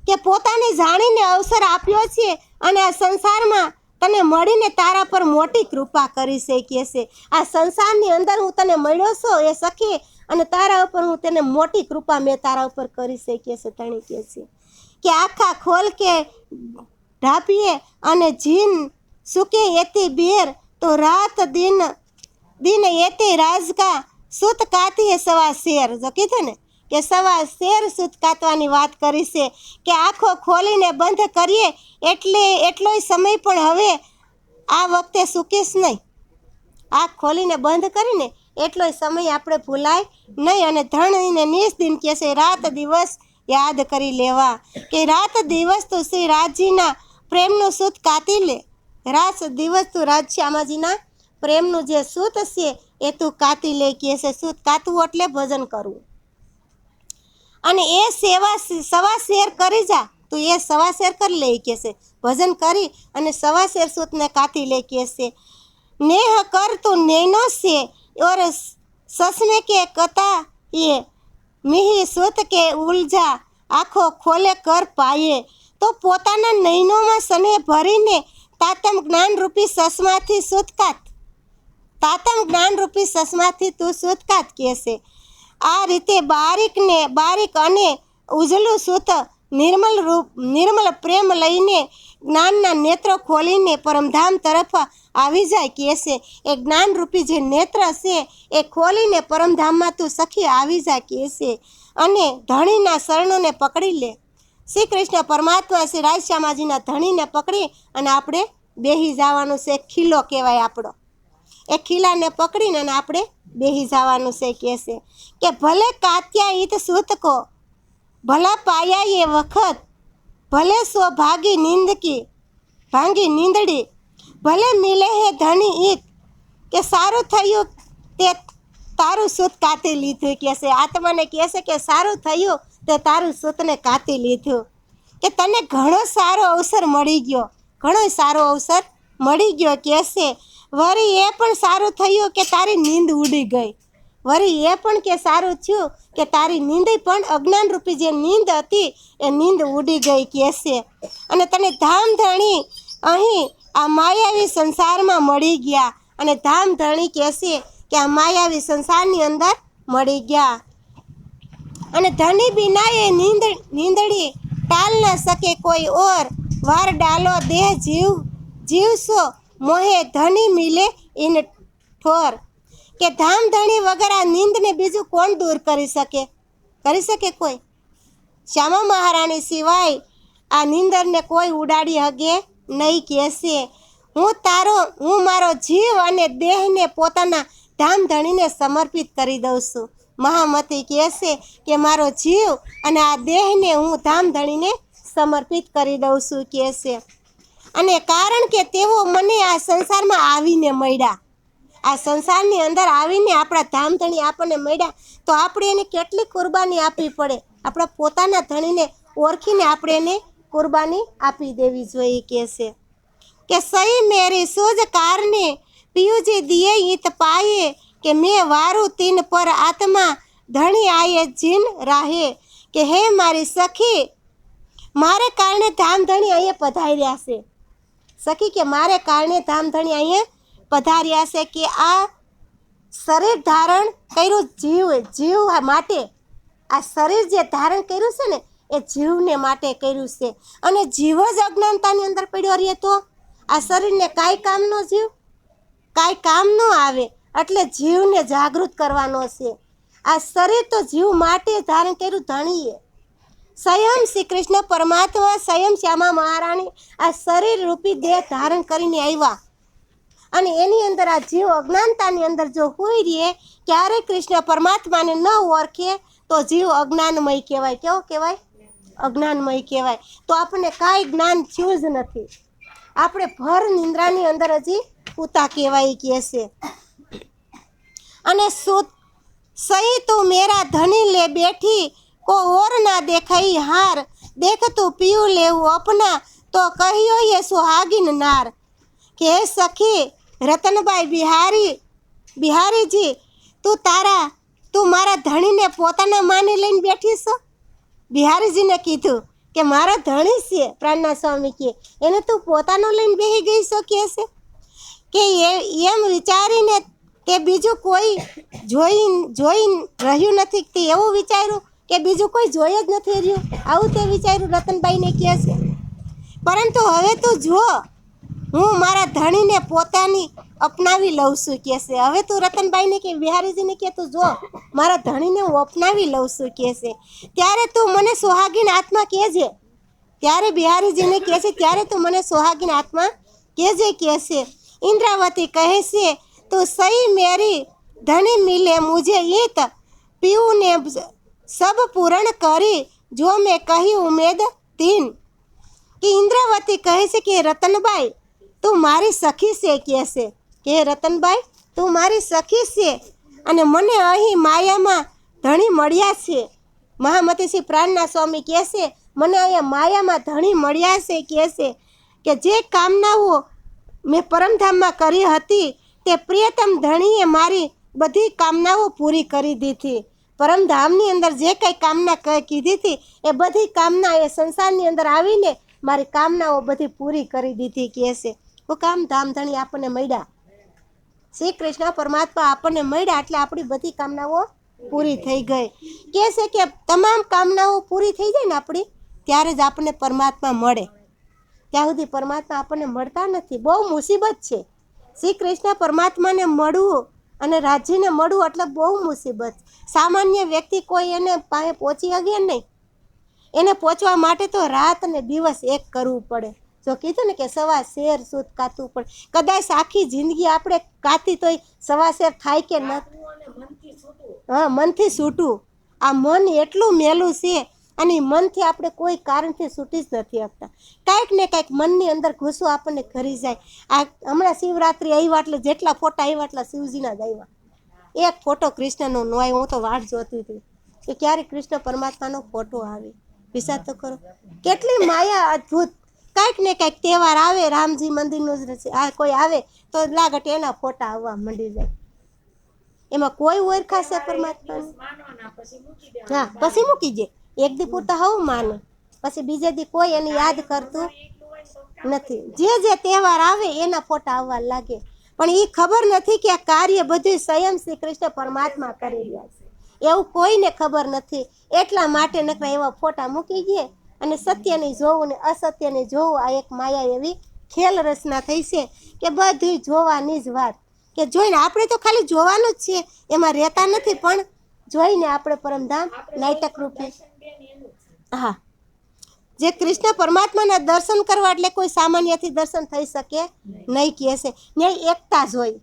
કે પોતાને જાણીને અવસર આપ્યો છે અને આ સંસારમાં તને મળીને તારા પર મોટી કૃપા કરી છે કે છે. આ સંસારની અંદર હું તને મળ્યો છું એ સખી, અને તારા ઉપર હું તને મોટી કૃપા મેં તારા ઉપર કરી છે કે છે. ધણી કે છે કે આખા ખોલ કે ઢાપીએ અને જીન સુકે એથી બેર, તો રાત દિન દિન એથી રાજકા સૂત કાતીએ સવા શેર. જો કીધું ને કે સવા શેર સૂત કાતવાની વાત કરી છે કે આંખો ખોલીને બંધ કરીએ એટલોય સમય પણ હવે આ વખતે ચૂકીશ નહીં. આંખ ખોલીને બંધ કરીને એટલોય સમય આપણે ભૂલાય નહીં. અને ધણીને નિસ્દિન કહે છે રાત દિવસ યાદ કરી લેવા, કે રાત દિવસ તું શ્રી રાજજીના પ્રેમનું સૂત કાતી લે. રાત દિવસ તું રાજશ્યામાજીના પ્રેમનું જે સૂત છે એ તું કાતી લે કહે છે. સૂત કાતવું એટલે ભજન કરવું, અને એ સવા શેર કરી જા, તું એ સવા શેર કરી લે કહે છે. ભજન કરી અને સવા શેર સૂતને કાતી લે કહે છે. નેહ કર તું નૈનો છે और ससने के कता ये मिही सूत के उलझा आँखो खोले कर पाए. તો પોતાના નયનોમાં સને ભરીને તાતમ જ્ઞાનરૂપી સસમાંથી સૂતકાત, તાતમ જ્ઞાનરૂપી સસમાંથી તું સૂતકાત કહેશે. આ રીતે બારીક અને ઉજળું સૂત નિર્મલ પ્રેમ લઈને જ્ઞાનના નેત્રો ખોલીને પરમધામ તરફ આવી જાય કહેશે. એ જ્ઞાનરૂપી જે નેત્ર છે એ ખોલીને પરમધામમાં તું સખી આવી જાય કહેશે. અને ધણીના શરણોને પકડી લે. શ્રી કૃષ્ણ પરમાત્મા શ્રી રાજશ્યામાજીના ધણીને પકડી અને આપણે બેહી જવાનું છે. ખીલો કહેવાય આપણો, એ ખીલાને પકડીને અને આપણે બેહી જવાનું છે કહેશે કે ભલે કાત્યા ઈત સૂતકો ભલા પાયા એ વખત, ભલે સો ભાગી નીંદડી, ભલે મિલે હે ધણી ઈત, કે સારું થયું તે તારું સૂત કાતી લીધું કહેશે. આત્માને કહેશે કે સારું થયું તે તારું સૂતને કાતી લીધું, કે તને ઘણો સારો અવસર મળી ગયો, ઘણો સારો અવસર મળી ગયો કહેશે. વળી એ પણ સારું થયું કે તારી નીંદ ઉડી ગઈ. વળી એ પણ કે સારું થયું કે તારી નીંદ પણ અજ્ઞાનરૂપી જે નીંદ હતી એ નીંદ ઉડી ગઈ કહેશે. અને તને ધામધણી અહીં આ માયાવી સંસારમાં મળી ગયા. અને ધામધણી કહેશે કે આ માયાવી સંસારની અંદર મળી ગયા. અને ધણી બિના એ નીંદડી ટાલ ન શકે કોઈ ઓર, વાર ડાલો દેહ જીવસો મોહે ધણી મિલે ઇન ઠોર. કે ધામધણી વગર આ નીંદને બીજું કોણ દૂર કરી શકે કોઈ? શ્યામા મહારાણી સિવાય આ નીંદરને કોઈ ઉડાડી હગે નહીં કહેશે. હું મારો જીવ અને દેહને પોતાના ધામધણીને સમર્પિત કરી દઉં છું. મહામતી કહેશે કે મારો જીવ અને આ દેહને હું ધામધણીને સમર્પિત કરી દઉં છું કહેશે. અને કારણ કે તેઓ મને આ સંસારમાં આવીને મળ્યા, આ સંસારની અંદર આવીને આપણા ધામધણી આપણને મળ્યા, તો આપણે એને કેટલી કુરબાની આપવી પડે? આપણા પોતાના ધણીને ઓળખીને આપણે એને કુરબાની આપી દેવી જોઈએ કહેશે. કે સહી મેરી સૂજ કારને પિયુજી દિયે ઈત પાયે, કે મેં વારું તીન પર આત્મા ધણી આયે જીન રાહે. કે હે મારી સખી, મારે કારણે ધામધણી અહીંયા પધાર્યા છે. સખી કે મારે કારણે ધામધણી અહીંયા પધાર્યા છે. કે આ શરીર ધારણ કર્યું જીવ માટે, આ શરીર જે ધારણ કર્યું છે ને એ જીવને માટે કર્યું છે. અને જીવ જ અજ્ઞાનતાની અંદર પડ્યો રહે તો આ શરીરને કાંઈ કામનો જીવ કાંઈ કામ ન આવે. એટલે જીવને જાગૃત કરવાનો છે. આ શરીર તો જીવ માટે ધારણ કર્યું ધણીએ. સ્વયં શ્રી કૃષ્ણ પરમાત્મા, સ્વયં શ્યામા મહારાણી આ શરીર રૂપી દેહ ધારણ કરીને આવ્યા. અને એની અંદર આ જીવ અજ્ઞાનતાની અંદર જો હોઈ રહે, ક્યારે કૃષ્ણ પરમાત્માને ન ઓળખે તો જીવ અજ્ઞાનમય કહેવાય. કેવો કહેવાય? અજ્ઞાનમય કહેવાય. તો આપણને કાંઈ જ્ઞાન થયું જ નથી. આપણે ભર નિંદ્રાની અંદર હજી પૂતા કહેવાય કહેશે. અને સહી તું મેરા ધણી લે બેઠી, કો ઓર ના દેખાઈ હાર, દેખ તું પીયું લેવું અપના, તો કહ્યો એ સુહાગીન નાર. કે સખી રતનબાઈ બિહારીજી, તું મારા ધણીને પોતાના માને લઈને બેઠી છો? બિહારીજીને કીધું કે મારો ધણી છે પ્રાણના સ્વામી કે એને તું પોતાનો લઈને બેસી ગઈ છો કે છે કે એમ વિચારીને કે બીજું કોઈ જોઈ રહ્યું નથી તે એવું વિચાર્યું કે બીજું કોઈ જોઈ જ નથી રહ્યું, આવું તે વિચાર્યું રતનબાઈને કહે છે. પરંતુ હવે તું જો, હું મારા ધણીને પોતાની અપનાવી લઉં છું કે છે. હવે તું રતનબાઈને કે બિહારીજીને કે તું જો મારા ધણીને હું અપનાવી લઉં છું કે છે. ત્યારે તું મને સોહાગીન આત્મા કહેજે. ત્યારે બિહારીજીને કહે છે ત્યારે તું મને સોહાગીન આત્મા કહેજે કે છે. इंद्रावती कहे से तो सही मेरी धनी मिले मुझे ईत पीऊ ने सब पूर्ण करी जो मैं कही उम्मीद तीन कि इंद्रावती कहे से कि रतनबाई તું મારી સખી છે કે છે કે રતનબાઈ તું મારી સખી છે અને મને અહીં માયામાં ધણી મળ્યા છે. મહામતી શ્રી પ્રાણના સ્વામી કહે છે મને અહીંયા માયામાં ધણી મળ્યા છે કે જે કામનાઓ મેં પરમધામમાં કરી હતી તે પ્રિયતમ ધણીએ મારી બધી કામનાઓ પૂરી કરી દીધી. પરમધામની અંદર જે કંઈ કામના કીધી હતી એ બધી કામના એ સંસારની અંદર આવીને મારી કામનાઓ બધી પૂરી કરી દીધી કહે છે. હું કામ ધામ ધણી આપણને મળ્યા, શ્રી કૃષ્ણ પરમાત્મા આપણને મળ્યા એટલે આપણી બધી કામનાઓ પૂરી થઈ ગઈ. કહે છે કે તમામ કામનાઓ પૂરી થઈ જાય ને આપણી ત્યારે જ આપણને પરમાત્મા મળે. ત્યાં સુધી પરમાત્મા આપણને મળતા નથી. બહુ મુસીબત છે. શ્રી કૃષ્ણ પરમાત્માને મળવું અને રાજ્યને મળવું એટલે બહુ મુસીબત. સામાન્ય વ્યક્તિ કોઈ એને પાસે પહોંચી શકે નહીં. એને પહોંચવા માટે તો રાત અને દિવસ એક કરવું પડે. જો કીધું ને કે સવા શેર સુધ કાતું પડે. કદાચ આખી જિંદગી આપણે કાતી તોય સવા શેર થાય કે ન. હા, મનથી છૂટું. આ મન એટલું મેલું છે અને મનથી આપણે કોઈ કારણથી છૂટી જ નથી શકતા. કાંઈક ને કાંઈક મનની અંદર ઘૂસો આપણને કરી જાય. આ હમણાં શિવરાત્રિ આવ્યા એટલે જેટલા ફોટા આવ્યા એટલા શિવજીના જ આવ્યા. એક ફોટો કૃષ્ણનો ન આવ્યો. હું તો વાટ જોતી હતી કે ક્યારે કૃષ્ણ પરમાત્માનો ફોટો આવે. વિચાર તો કરો કેટલી માયા અદ્ભુત. કાંઈક ને કાંઈક તહેવાર આવે, રામજી મંદિરનું આ કોઈ આવે તો લાગટ એના ફોટા આવવા માંડી જાય. એમાં કોઈ ઓળખાશે પરમાત્માને? હા, પછી મૂકી દે. એક દી પૂરતા હવું માને, પછી બીજે દી કોઈ એને યાદ કરતું નથી. જે તહેવાર આવે એના ફોટા આવવા લાગે. પણ એ ખબર નથી કે આ કાર્ય બધું સ્વયં શ્રી કૃષ્ણ પરમાત્મા કરી રહ્યા છે. એવું કોઈને ખબર નથી. એટલા માટે નકરા એવા ફોટા મૂકી દે અને સત્યની જોવું ને અસત્યની જોવું. આ એક માયા એવી ખેલ રચના થઈ છે કે બધું જોવાની જ વાત. કે જોઈને આપણે તો ખાલી જોવાનું જ છે, એમાં રહેતા નથી, પણ જોઈને આપણે પરમધામ નાટક રૂપે. હા, જે કૃષ્ણ પરમાત્માના દર્શન કરવા એટલે કોઈ સામાન્યથી દર્શન થઈ શકે નહીં કહે છે. ત્યાં એકતા જોઈ,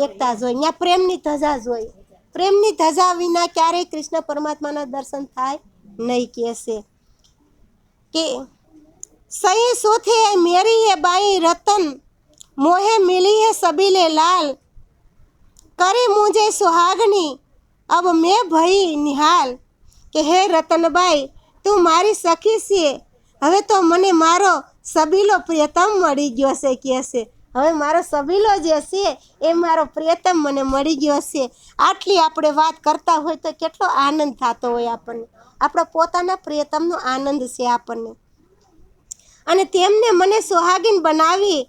એકતા જોઈ, ત્યાં પ્રેમની ધજા જોઈ. પ્રેમની ધજા વિના ક્યારેય કૃષ્ણ પરમાત્માના દર્શન થાય નહીં કહે છે. કે સહી સોથે મેરી હે બાઈ રતન મોહે મિલી હે સબીલે લાલ કરી મુझे સુહાગની अब मैं भई निहाल કે હે રતનબાઈ તું મારી સખી છે. હવે તો મને મારો સબીલો પ્રિયતમ મળી ગયો છે કે છે. હવે મારો સબીલો જે છે એ મારો પ્રિયતમ મને મળી ગયો છે. આટલી આપણે વાત કરતા હોય તો કેટલો આનંદ થતો હોય આપણને. આપણો પોતાના પ્રિયતમનો આનંદ છે આપણને. અને તેમને મને સુહાગીન બનાવી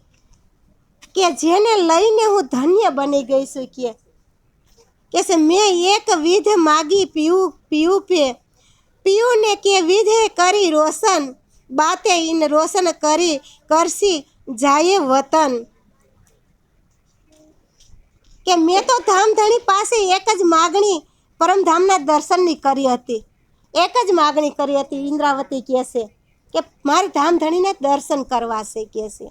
કે જેને લઈને હું ધન્ય બની ગઈ છું કે છે. મેં એક વિધ માગી પીયું પે પીયું ને કે વિધે કરી રોશન બાતે ઇન રોશન કરી કરસી જાય વતન. કે મેં તો ધામધણી પાસે એક જ માગણી પરમધામના દર્શનની કરી હતી. એક જ માગણી કરી હતી. ઇન્દ્રાવતી કહે છે કે મારે ધામધણીના દર્શન કરવા છે કહે છે.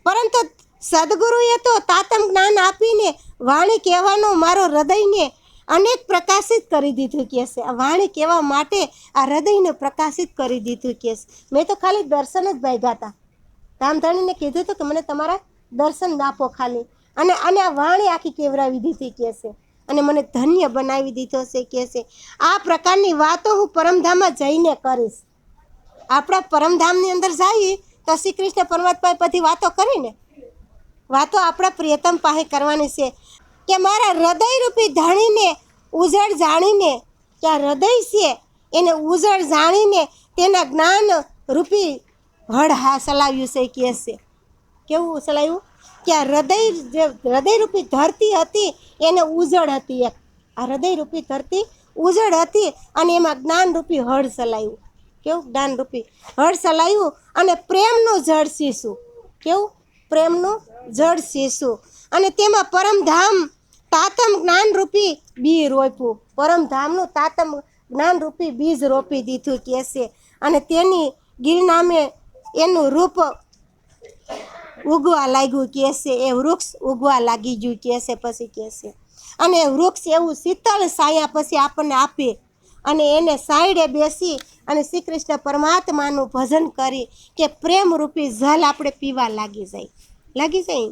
પરંતુ સદગુરુએ તો તાતમ જ્ઞાન આપીને વાણી કહેવાનો મારો હૃદયને અનેક પ્રકાશિત કરી દીધું કહે છે. આ વાણી કહેવા માટે આ હૃદયને પ્રકાશિત કરી દીધું કહે છે. મેં તો ખાલી દર્શન જ ભાગ્યા હતા. ધામધણીને કીધું હતું કે મને તમારા દર્શન આપો ખાલી, અને આ વાણી આખી કેવરાવી દીધી કહે છે. અને મને ધન્ય બનાવી દીધો છે કહે છે. આ પ્રકારની વાતો હું પરમધામમાં જઈને કરીશ. આપણા પરમધામની અંદર જઈએ તો શ્રી કૃષ્ણ પરમાત્માએ બધી વાતો કરીને વાતો આપણા પ્રિયતમ પાસે કરવાની છે. કે મારા હૃદયરૂપી ધણીને ઉજળ જાણીને, કે આ હૃદય છે એને ઉજળ જાણીને તેના જ્ઞાન રૂપી હળ હા ચલાવ્યું છે કહે છે. કેવું ચલાવ્યું કે આ હૃદયરૂપી ધરતી હતી એને ઉજળ હતી. એક આ હૃદયરૂપી ધરતી ઉજળ હતી અને એમાં જ્ઞાનરૂપી હળ ચલાવ્યું. કેવું જ્ઞાનરૂપી હળ ચલાવ્યું અને પ્રેમનું જળ સીસું. કેવું પ્રેમનું જળ સીસું અને તેમાં પરમધામ તાતમ જ્ઞાનરૂપી બી રોપ્યું. પરમધામનું તાતમ જ્ઞાનરૂપી બીજ રોપી દીધું કહે છે. અને તેની ગિરનામે એનું રૂપ ઉગવા લાગ્યું કહે છે. એ વૃક્ષ ઉગવા લાગી ગયું કહે છે. પછી કહે છે અને એ વૃક્ષ એવું શીતળ છાયા પછી આપણને આપે અને એને સાઈડે બેસી અને શ્રી કૃષ્ણ પરમાત્માનું ભજન કરી કે પ્રેમરૂપી જલ આપણે પીવા લાગી જાય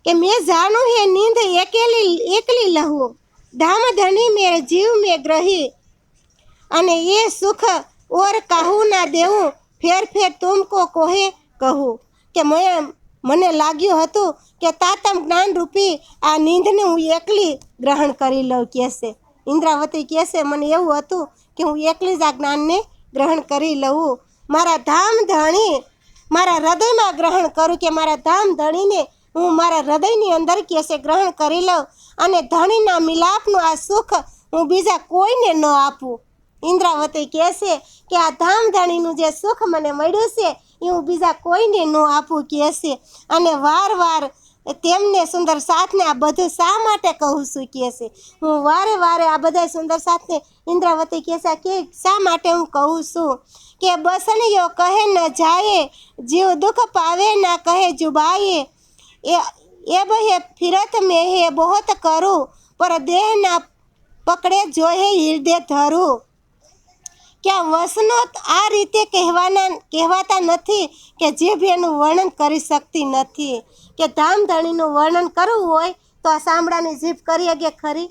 કે મેં જાણું હે નીંદ એકલી લહું ધામ ધણી મેરે જીવ મેં ગ્રહી અને એ સુખ ઓર કહું ના દેવું ફેર ફેર તુમકો કોહે કહું કે મને લાગ્યું હતું કે તાતમ જ્ઞાનરૂપી આ નીંદને હું એકલી ગ્રહણ કરી લઉં કહે છે. ઇન્દ્રાવતી કહે છે મને એવું હતું કે હું એકલી જ આ જ્ઞાનને ગ્રહણ કરી લઉં. મારા ધામ ધણી મારા હૃદયમાં ગ્રહણ કરું કે મારા ધામ ધણીને હું મારા હૃદયની અંદર કહે છે ગ્રહણ કરી લઉં અને ધણીના મિલાપનું આ સુખ હું બીજા કોઈને ન આપું. ઇન્દ્રાવતી કહે છે કે આ ધામધણીનું જે સુખ મને મળ્યું છે એ હું બીજા કોઈને ન આપું કહે છે. અને વાર તેમને સુંદર સાથને આ બધું શા માટે કહું છું કહે છે. હું વારે આ બધા સુંદર સાથને ઇન્દ્રાવતી કહે છે કે શા માટે હું કહું છું કે બસણીઓ કહે ન જાય જીવ દુઃખ પાવે ના કહે જુબાઈએ એ બહે ફિરત મેં હે બહોત કરું પર દેહ ના પકડે જોહે હૃદય ધરું. કે આ વસનો આ રીતે કહેવાતા નથી કે જીભ એનું વર્ણન કરી શકતી નથી. કે ધામધણીનું વર્ણન કરવું હોય તો આ સાંભળાની જીભ કરીએ કે ખરી?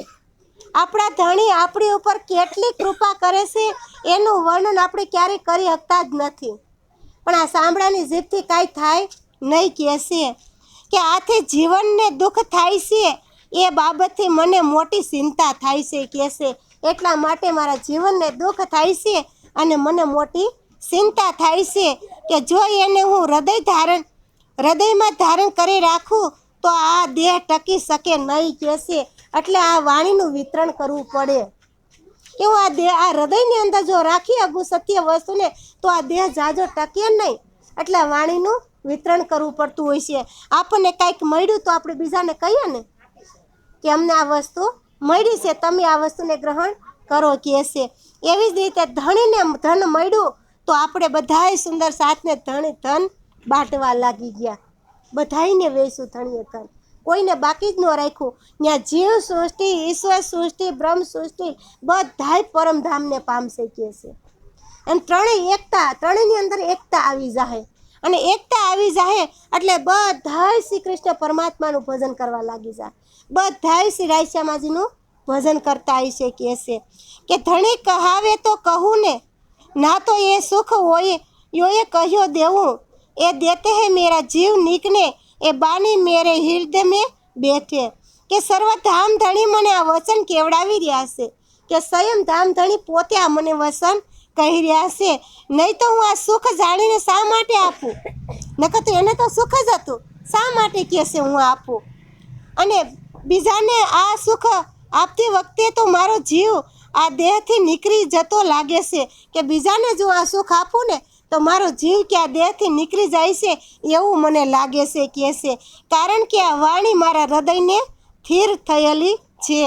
આપણા ધણી આપણી ઉપર કેટલી કૃપા કરે છે એનું વર્ણન આપણે ક્યારેય કરી શકતા જ નથી. પણ આ સાંભળાની જીભથી કાંઈ થાય નહીં કહે છે કે આથી જીવનને દુઃખ થાય છે એ બાબતથી મને મોટી ચિંતા થાય છે કહે છે. એટલા માટે મારા જીવનને દુઃખ થાય છે અને મને મોટી ચિંતા થાય છે કે જો એને હું હૃદયમાં ધારણ કરી રાખું તો આ દેહ ટકી શકે નહીં કહે છે. એટલે આ વાણીનું વિતરણ કરવું પડે કે હું આ હૃદયની અંદર જો રાખી શકું સત્ય વસ્તુને તો આ દેહ જાજો ટકે નહીં. એટલે વાણીનું વિતરણ કરવું પડતું હોય છે. આપણને કાંઈક મળ્યું તો આપણે બીજાને કહીએ ને કે અમને આ વસ્તુ મળી છે તમે આ વસ્તુને ગ્રહણ કરો કહે છે. એવી જ રીતે ધણીને ધન મળ્યું તો આપણે બધાય સુંદર સાથને ધન બાંટવા લાગી ગયા. બધાયને વેચું ધણીએ ધન, કોઈને બાકી જ ન રાખ્યું. ત્યાં જીવ સૃષ્ટિ ઈશ્વર સૃષ્ટિ બ્રહ્મ સૃષ્ટિ બધાય પરમધામને પામશે કહે છે. એમ ત્રણેયની અંદર એકતા આવી જાય અને એકતા આવી જાય એટલે બધાય શ્રી કૃષ્ણ પરમાત્માનું ભજન કરવા લાગી જાય. બધાય શ્રી રાયશ્યામાજીનું ભજન કરતા હશે કહે છે કે ધણી કહાવે તો કહું ને ના તો એ સુખ હોય યોએ કહ્યો દેવું એ દેતે હે મેરા જીવ નીકને એ બાની મેરે હૃદય મેં બેઠે. કે સર્વ ધામધણી મને આ વચન કેવડાવી રહ્યા છે કે સ્વયં ધામધણી પોતે આ મને વચન કહી રહ્યા છે. નહીં તો હું આ સુખ જાણીને શા માટે આપું? નકર તો એને તો સુખ જ હતું, શા માટે કહે છે હું આપું? અને બીજાને આ સુખ આપતી વખતે તો મારો જીવ આ દેહથી નીકળી જતો લાગે છે કે બીજાને જો આ સુખ આપું ને તો મારો જીવ કે આ દેહથી નીકળી જાય છે એવું મને લાગે છે કહે છે. કારણ કે આ વાણી મારા હૃદયને સ્થિર થયેલી છે